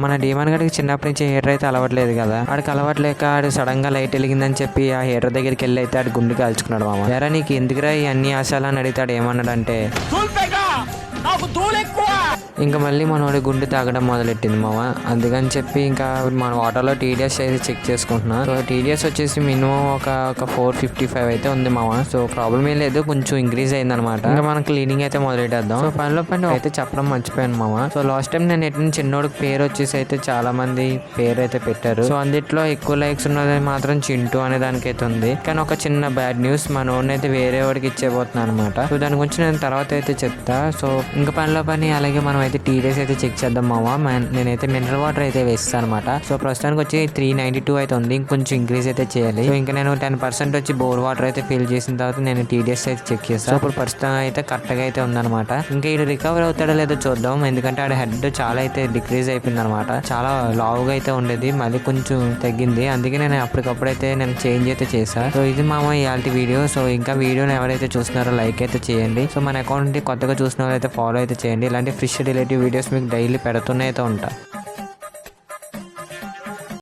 మన డీమన్ గడికి చిన్నప్పటి నుంచి హీటర్ అయితే అలవాట్లేదు కదా, ఆడికి అలవాట్లేక ఆడు సడన్ గా లైట్ వెలిగిందని చెప్పి ఆ హీటర్ దగ్గరికి వెళ్ళి అయితే ఆడు గుండు కాల్చుకున్నాడు. మామ ఎరా నీకు ఎందుకురా ఈ అన్ని ఆశాలు అని అడిగితే ఏమన్నాడంటే ఇంకా మళ్ళీ మనోడి గుండు తాగడం మొదలెట్టింది మామ. అందుకని చెప్పి ఇంకా మన వాటర్లో టీడీఎస్ అయితే చెక్ చేసుకుంటున్నా. సో టీడీఎస్ వచ్చేసి మినిమం ఒక 455 అయితే ఉంది మామ. సో ప్రాబ్లం ఏం లేదు, కొంచెం ఇంక్రీజ్ అయింది అనమాట. ఇంకా మనం క్లీనింగ్ అయితే మొదలెట్టేద్దాం. సో పనిలో పని అయితే చెప్పడం మర్చిపోయాను మామ. సో లాస్ట్ టైం నేను ఎట్టిన చిన్నోడికి పేరు వచ్చేసి అయితే చాలా మంది పేరు అయితే పెట్టారు. సో అందుట్లో ఎక్కువ లైక్స్ ఉన్నది మాత్రం చింటూ అనే దానికి అయితే ఉంది. కానీ ఒక చిన్న బ్యాడ్ న్యూస్, మనోడిని అయితే వేరే వాడికి ఇచ్చేపోతున్నాను అనమాట. సో దాని గురించి నేను తర్వాత అయితే చెప్తా. సో ఇంకా పనిలో పని అలాగే మనం అయితే టీడీఎస్ అయితే చెక్ చేద్దాం మామ. నేనైతే మినరల్ వాటర్ అయితే వేస్తాను అనమాట. సో ప్రస్తుతానికి వచ్చి 392 అయితే ఉంది, ఇంకొంచెం ఇంక్రీజ్ అయితే చేయాలి. సో ఇంకా నేను 10% వచ్చి బోర్ వాటర్ అయితే ఫిల్ చేసిన తర్వాత నేను టీడీఎస్ అయితే చెక్ చేస్తాను. సో ఇప్పుడు ప్రస్తుతం అయితే కరెక్ట్గా అయితే ఉందన్నమాట. ఇంకా ఇది రికవర్ అవుతాడో లేదో చూద్దాం, ఎందుకంటే ఆడ హెడ్ చాలా అయితే డిక్రీజ్ అయిపోయింది అనమాట. చాలా లావుగా అయితే ఉండేది, మళ్ళీ కొంచెం తగ్గింది. అందుకే నేను అప్పటికప్పుడైతే నేను చేంజ్ అయితే చేశాను. సో ఇది మామ ఇయాల్టి వీడియో. సో ఇంకా వీడియోని ఎవరైతే చూస్తున్నారో లైక్ అయితే చేయండి. సో మన అకౌంట్ కొత్తగా చూసిన వాళ్ళు అయితే ఫాలో అయితే చేయండి. ఇలాంటి ఫిష్ రిలేటివ్ వీడియోస్ మీకు డైలీ పెడుతూనే అయితే ఉంటా.